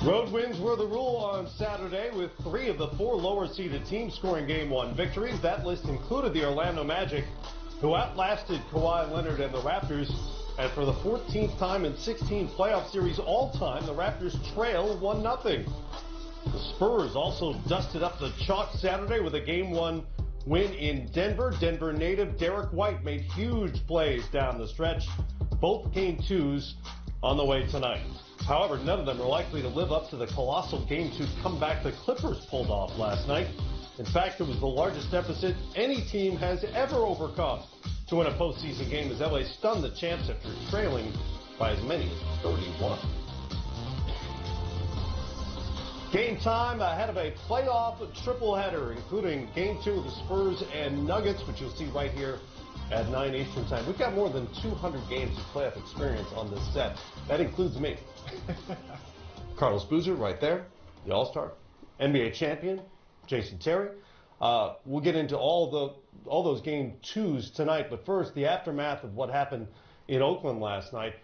Road wins were the rule on Saturday, with 3 of the 4 lower-seeded teams scoring Game 1 victories. That list included the Orlando Magic, who outlasted Kawhi Leonard and the Raptors. And for the 14th time in 16 playoff series all-time, the Raptors trail 1-0. The Spurs also dusted up the chalk Saturday with a Game 1 win in Denver. Denver native Derek White made huge plays down the stretch. Both Game 2s on the way tonight. However, none of them are likely to live up to the colossal Game 2 comeback the Clippers pulled off last night. In fact, it was the largest deficit any team has ever overcome to win a postseason game, as LA stunned the champs after trailing by as many as 31. Game time ahead of a playoff triple header, including Game 2 of the Spurs and Nuggets, which you'll see right here at 9 Eastern time. We've got more than 200 games of playoff experience on this set. That includes me. Carlos Boozer right there, the All-Star, NBA champion, Jason Terry. We'll get into all those Game 2s tonight, but first, the aftermath of what happened in Oakland last night.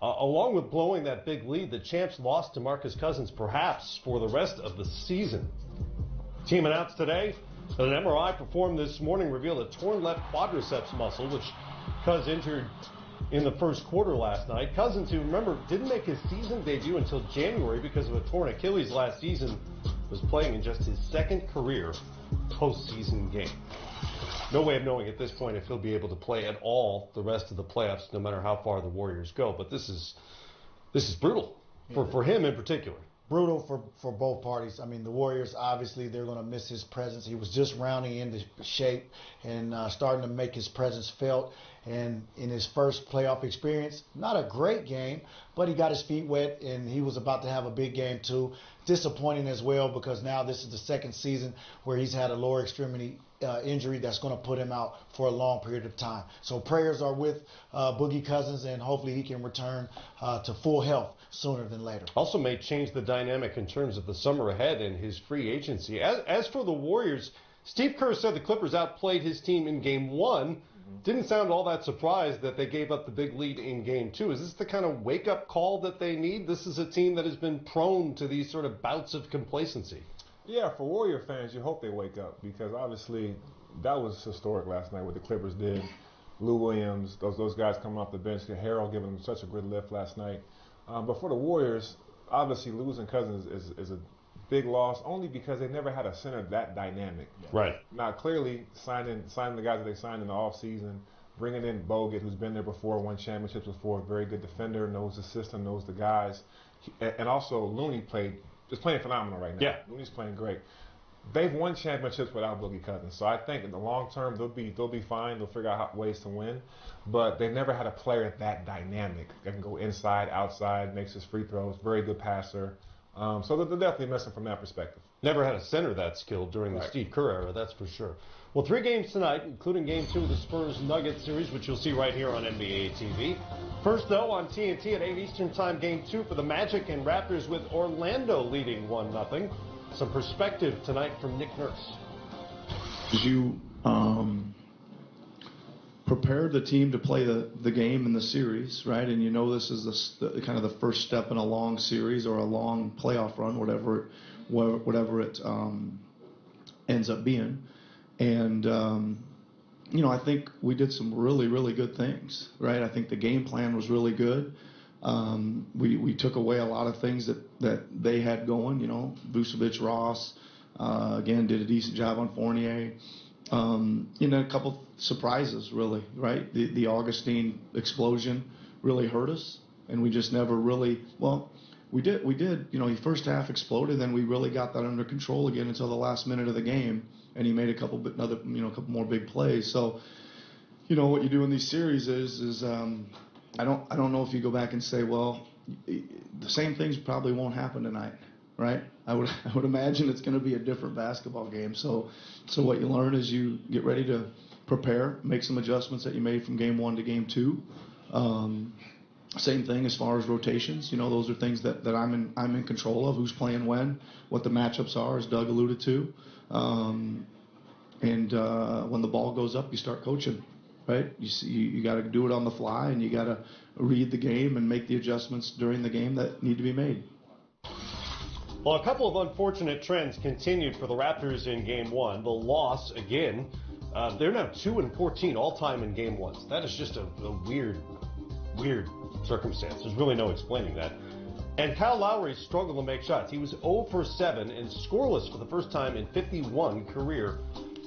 Along with blowing that big lead, the champs lost to DeMarcus Cousins, perhaps for the rest of the season. The team announced today that an MRI performed this morning revealed a torn left quadriceps muscle, which Cuz injured in the first quarter last night. Cousins, who, remember, didn't make his season debut until January because of a torn Achilles last season, was playing in just his second career postseason game. No way of knowing at this point if he'll be able to play at all the rest of the playoffs, no matter how far the Warriors go. But this is brutal for him in particular. Brutal for both parties. I mean, the Warriors, obviously, they're going to miss his presence. He was just rounding into shape and starting to make his presence felt. And in his first playoff experience, not a great game, but he got his feet wet, and he was about to have a big game, too. Disappointing as well, because now this is the second season where he's had a lower extremity injury that's going to put him out for a long period of time. So prayers are with Boogie Cousins, and hopefully he can return to full health sooner than later. Also may change the dynamic in terms of the summer ahead and his free agency. As for the Warriors, Steve Kerr said the Clippers outplayed his team in Game 1. Didn't sound all that surprised that they gave up the big lead in Game 2. Is this the kind of wake-up call that they need? This is a team that has been prone to these sort of bouts of complacency. Yeah, for Warrior fans, you hope they wake up, because obviously that was historic last night, what the Clippers did. Lou Williams, those guys coming off the bench, Harrell giving them such a good lift last night. But for the Warriors, obviously losing Cousins is a big loss, only because they never had a center that dynamic. Right. Now, clearly, signing the guys that they signed in the offseason, bringing in Bogut, who's been there before, won championships before, very good defender, knows the system, knows the guys. And also, Looney is playing phenomenal right now. Yeah. Looney's playing great. They've won championships without Boogie Cousins. So I think in the long term, they'll be fine. They'll figure out ways to win. But they've never had a player that dynamic that can go inside, outside, makes his free throws, very good passer. So they're definitely missing from that perspective. Never had a center that skilled during the Steve Kerr era, that's for sure. Well, 3 games tonight, including Game 2 of the Spurs-Nuggets series, which you'll see right here on NBA TV. First, though, on TNT at 8 Eastern time, Game 2 for the Magic and Raptors, with Orlando leading 1-0. Some perspective tonight from Nick Nurse. You prepared the team to play the game in the series, right? And you know this is the kind of the first step in a long series or a long playoff run, whatever it ends up being. And I think we did some really, really good things, right? I think the game plan was really good. We took away a lot of things that they had going. Vucevic, Ross, again, did a decent job on Fournier. A couple surprises, really, right? The Augustine explosion really hurt us, and we just never really, we did, the first half exploded, then we really got that under control again until the last minute of the game, and he made a couple more big plays. So, what you do in these series is I don't know if you go back and say, well, the same things probably won't happen tonight, right? I would imagine it's going to be a different basketball game. So what you learn is you get ready to prepare, make some adjustments that you made from Game 1 to Game 2. Same thing as far as rotations. Those are things that I'm in control of. Who's playing when, what the matchups are, as Doug alluded to. And when the ball goes up, you start coaching. Right? You got to do it on the fly, and you got to read the game and make the adjustments during the game that need to be made. Well, a couple of unfortunate trends continued for the Raptors in Game 1. The loss, again, they're now 2-14 all-time in Game 1s. That is just a weird circumstance. There's really no explaining that. And Kyle Lowry struggled to make shots. He was 0 for 7 and scoreless for the first time in 51 career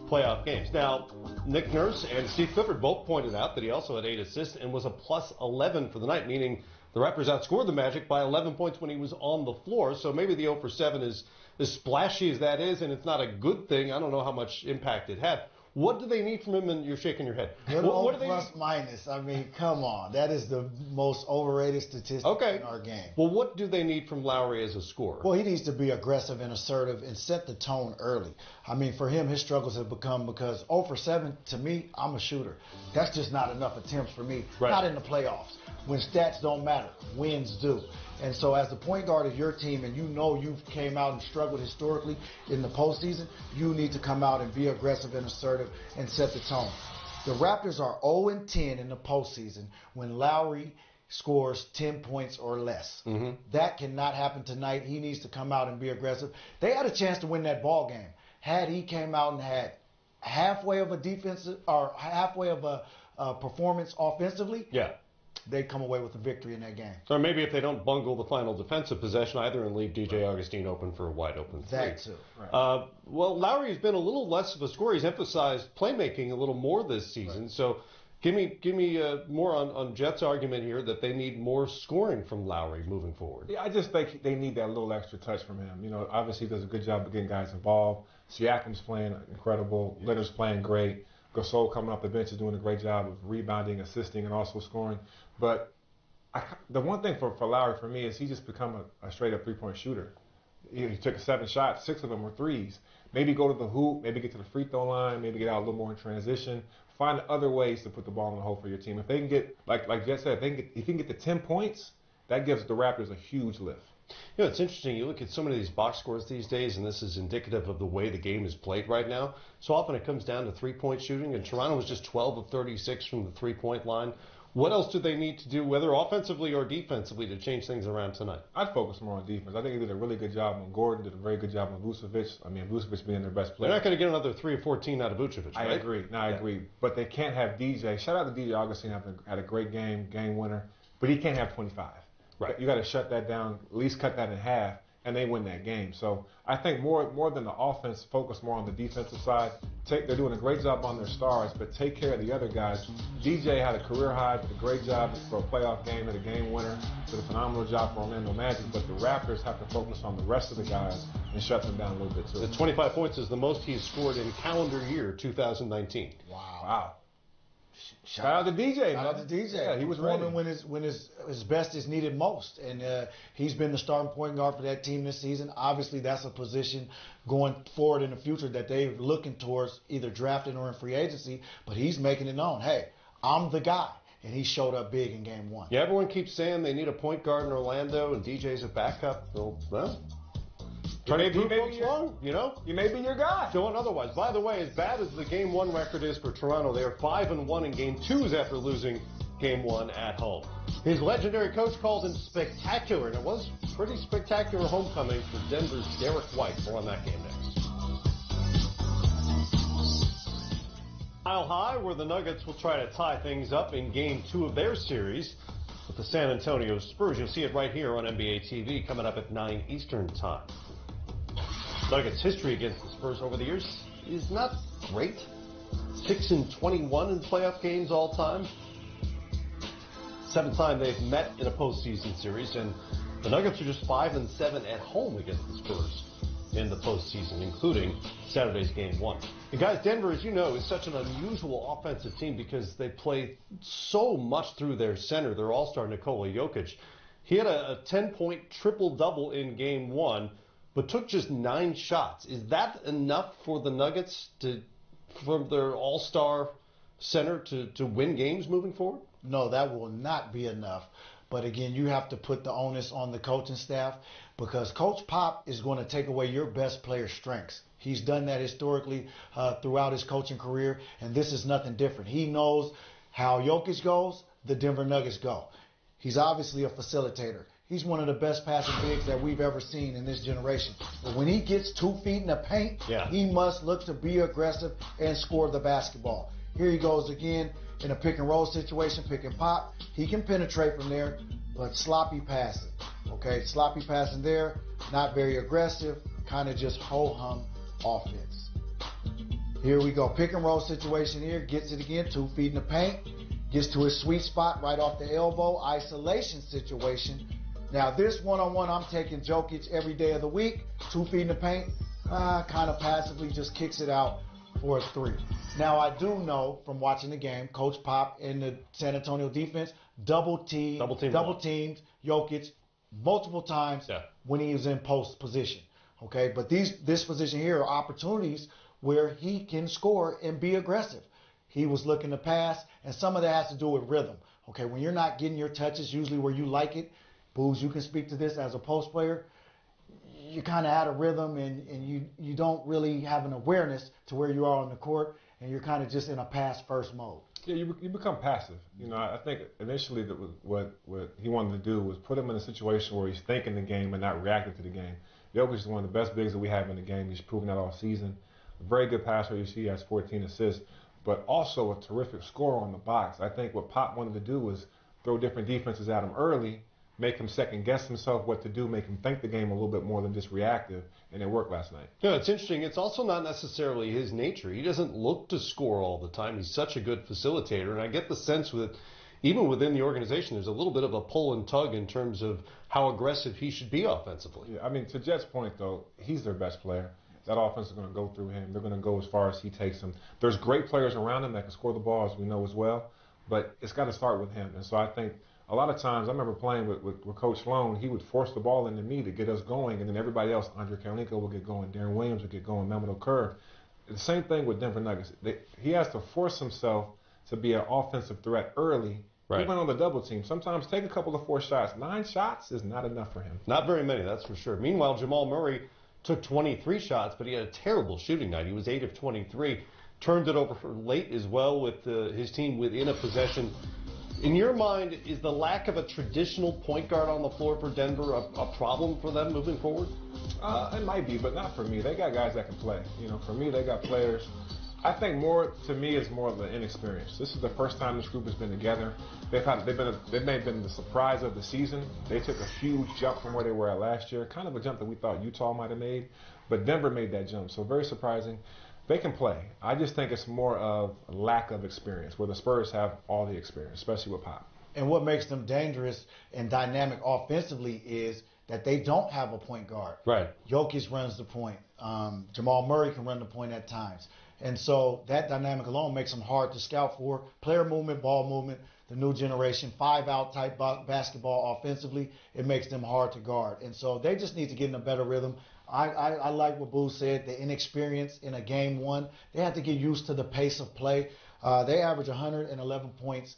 playoff games. Now, Nick Nurse and Steve Clifford both pointed out that he also had 8 assists and was a plus 11 for the night, meaning the Raptors outscored the Magic by 11 points when he was on the floor. So maybe the 0 for 7 is as splashy as that is, and it's not a good thing. I don't know how much impact it had. What do they need from him? And you're shaking your head. What do they plus need? Minus. I mean, come on. That is the most overrated statistic in our game. Well, what do they need from Lowry as a scorer? Well, he needs to be aggressive and assertive and set the tone early. I mean, for him, his struggles have become because 0 for 7, to me, I'm a shooter. That's just not enough attempts for me. Right. Not in the playoffs. When stats don't matter, wins do. And so as the point guard of your team, and you know you've came out and struggled historically in the postseason, you need to come out and be aggressive and assertive and set the tone. The Raptors are 0-10 in the postseason when Lowry scores 10 points or less. Mm-hmm. That cannot happen tonight. He needs to come out and be aggressive. They had a chance to win that ball game. Had he came out and had halfway of a defensive or halfway of a performance offensively, they come away with a victory in that game. Or maybe if they don't bungle the final defensive possession either and leave DJ Augustine open for a wide open three. That too. Right. Well, Lowry has been a little less of a scorer. He's emphasized playmaking a little more this season. Right. So give me more on Jet's argument here that they need more scoring from Lowry moving forward. Yeah, I just think they need that little extra touch from him. You know, obviously he does a good job of getting guys involved. Siakam's playing incredible. Leonard's playing great. Gasol coming off the bench is doing a great job of rebounding, assisting, and also scoring. But the one thing for Lowry for me is he's just become a straight-up three-point shooter. He took 7 shots, 6 of them were threes. Maybe go to the hoop, maybe get to the free throw line, maybe get out a little more in transition. Find other ways to put the ball in the hole for your team. If they can get, like Jet said, if he can get to 10 points, that gives the Raptors a huge lift. You know, it's interesting. You look at so many of these box scores these days, and this is indicative of the way the game is played right now. So often it comes down to three-point shooting, and Toronto was just 12 of 36 from the three-point line. What else do they need to do, whether offensively or defensively, to change things around tonight? I'd focus more on defense. I think he did a really good job on Gordon, did a very good job on Vucevic. I mean, Vucevic being their best player. They're not going to get another 3 or 14 out of Vucevic, right? I agree. No, I agree. But they can't have DJ. Shout out to DJ Augustine, had a great game winner. But he can't have 25. Right. You got to shut that down, at least cut that in half, and they win that game. So I think more than the offense, focus more on the defensive side. They're doing a great job on their stars, but take care of the other guys. DJ had a career high, did a great job for a playoff game, had a game winner, did a phenomenal job for Orlando Magic, but the Raptors have to focus on the rest of the guys and shut them down a little bit too. The 25 points is the most he's scored in calendar year 2019. Wow. Shout out to DJ. Shout out to DJ. Yeah, he was performing when his best is needed most, and he's been the starting point guard for that team this season. Obviously, that's a position going forward in the future that they're looking towards, either drafting or in free agency. But he's making it known, hey, I'm the guy, and he showed up big in Game 1. Yeah, everyone keeps saying they need a point guard in Orlando, and DJ's a backup. Well. Trying to prove folks wrong, you know? You may be your guy. Showing otherwise. By the way, as bad as the Game 1 record is for Toronto, they are 5-1 in Game 2s after losing Game 1 at home. His legendary coach called him spectacular, and it was pretty spectacular homecoming for Denver's Derek White. More on that game next. Mile High, where the Nuggets will try to tie things up in Game 2 of their series with the San Antonio Spurs. You'll see it right here on NBA TV coming up at 9 Eastern time. Nuggets' history against the Spurs over the years is not great. 6-21 in playoff games all time. 7th time they've met in a postseason series, and the Nuggets are just 5-7 at home against the Spurs in the postseason, including Saturday's Game 1. And guys, Denver, as you know, is such an unusual offensive team because they play so much through their center, their all-star Nikola Jokic. He had a 10-point triple-double in Game 1. But took just 9 shots. Is that enough for the Nuggets from their all-star center to win games moving forward? No, that will not be enough. But again, you have to put the onus on the coaching staff because Coach Pop is going to take away your best player's strengths. He's done that historically throughout his coaching career, and this is nothing different. He knows how Jokic goes, the Denver Nuggets go. He's obviously a facilitator. he's one of the best passing bigs that we've ever seen in this generation. But when he gets 2 feet in the paint, he must look to be aggressive and score the basketball. Here he goes again in a pick and roll situation, pick and pop. He can penetrate from there, but sloppy passing. Okay, sloppy passing there, not very aggressive, kind of just ho-hum offense. Here we go, pick and roll situation here, gets it again, 2 feet in the paint, gets to his sweet spot right off the elbow, isolation situation. Now this one-on-one, I'm taking Jokic every day of the week, 2 feet in the paint, kind of passively just kicks it out for a 3. Now I do know from watching the game, Coach Pop and the San Antonio defense double teamed Jokic multiple times when he was in post position. Okay, but this position here are opportunities where he can score and be aggressive. He was looking to pass, and some of that has to do with rhythm. Okay, when you're not getting your touches usually where you like it, Booz, you can speak to this as a post player, you're kind of out of rhythm and you don't really have an awareness to where you are on the court, and you're kind of just in a pass-first mode. Yeah, you become passive. You know, I think initially what he wanted to do was put him in a situation where he's thinking the game and not reacting to the game. Jokic is one of the best bigs that we have in the game. He's proven that all season. A very good passer. You see he has 14 assists, but also a terrific scorer on the box. I think what Pop wanted to do was throw different defenses at him early, make him second-guess himself what to do, make him think the game a little bit more than just reactive, and it worked last night. Yeah, it's interesting. It's also not necessarily his nature. He doesn't look to score all the time. He's such a good facilitator, and I get the sense that even within the organization, there's a little bit of a pull and tug in terms of how aggressive he should be offensively. Yeah, I mean, to Jet's point, though, he's their best player. That offense is going to go through him. They're going to go as far as he takes them. There's great players around him that can score the ball, as we know as well, but it's got to start with him. And so I think a lot of times, I remember playing with Coach Sloan, he would force the ball into me to get us going, and then everybody else, Andre Karolinko would get going, Darren Williams would get going, Mehmet Okur. The same thing with Denver Nuggets. He has to force himself to be an offensive threat early, even on the double team. Sometimes take a couple of forced shots. 9 shots is not enough for him. Not very many, that's for sure. Meanwhile, Jamal Murray took 23 shots, but he had a terrible shooting night. He was 8 of 23. Turned it over for late as well with his team within a possession. In your mind, is the lack of a traditional point guard on the floor for Denver a problem for them moving forward? It might be, but not for me. They got guys that can play. You know, for me, they got players. I think more, to me, is more of the inexperience. This is the first time this group has been together. They may have been the surprise of the season. They took a huge jump from where they were at last year, kind of a jump that we thought Utah might have made, but Denver made that jump, so very surprising. They can play. I just think it's more of a lack of experience, where the Spurs have all the experience, especially with Pop. And what makes them dangerous and dynamic offensively is that they don't have a point guard. Right. Jokic runs the point. Jamal Murray can run the point at times. And so that dynamic alone makes them hard to scout for. Player movement, ball movement, the new generation, 5-out type basketball offensively, it makes them hard to guard. And so they just need to get in a better rhythm. I like what Boo said, the inexperience in a game one. They have to get used to the pace of play. They average 111 points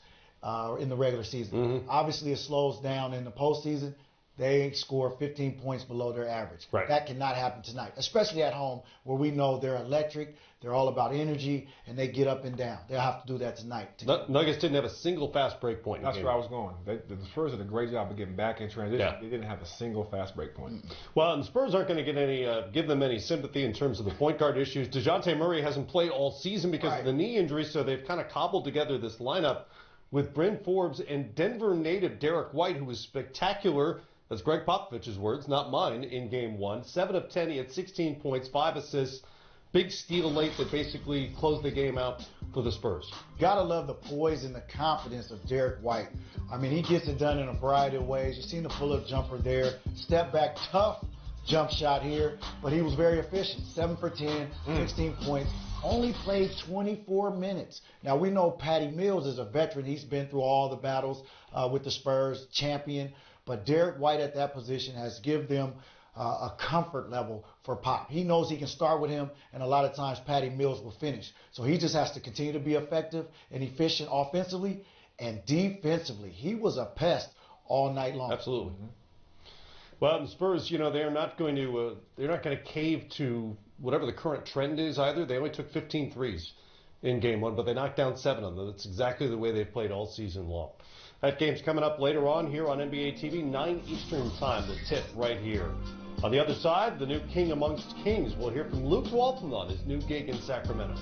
in the regular season. Obviously, it slows down in the postseason. They score 15 points below their average. That cannot happen tonight, especially at home where we know they're electric, they're all about energy, and they get up and down. They'll have to do that tonight. Nuggets didn't have a single fast break point. That's where I was going. The Spurs did a great job of getting back in transition. Yeah. They didn't have a single fast break point. Well, and the Spurs aren't going to get give them any sympathy in terms of the point guard issues. DeJounte Murray hasn't played all season because of the knee injury, so they've kind of cobbled together this lineup with Bryn Forbes and Denver native Derek White, who was spectacular. That's Greg Popovich's words, not mine, in game one. 7 of 10, he had 16 points, 5 assists. Big steal late that basically closed the game out for the Spurs. Gotta love the poise and the confidence of Derek White. I mean, he gets it done in a variety of ways. You've seen the pull-up jumper there. Step back, tough jump shot here, but he was very efficient. 7 for 10, 16 points. Only played 24 minutes. Now, we know Patty Mills is a veteran. He's been through all the battles with the Spurs, champion. But Derek White at that position has given them a comfort level for Pop. He knows he can start with him, and a lot of times Patty Mills will finish. So he just has to continue to be effective and efficient offensively and defensively. He was a pest all night long. Absolutely. Well, the Spurs, you know, they're not going to cave to whatever the current trend is either. They only took 15 threes in game one, but they knocked down 7 of them. That's exactly the way they've played all season long. That game's coming up later on here on NBA TV, 9 Eastern time, the tip right here. On the other side, the new king amongst kings. We'll hear from Luke Walton on his new gig in Sacramento.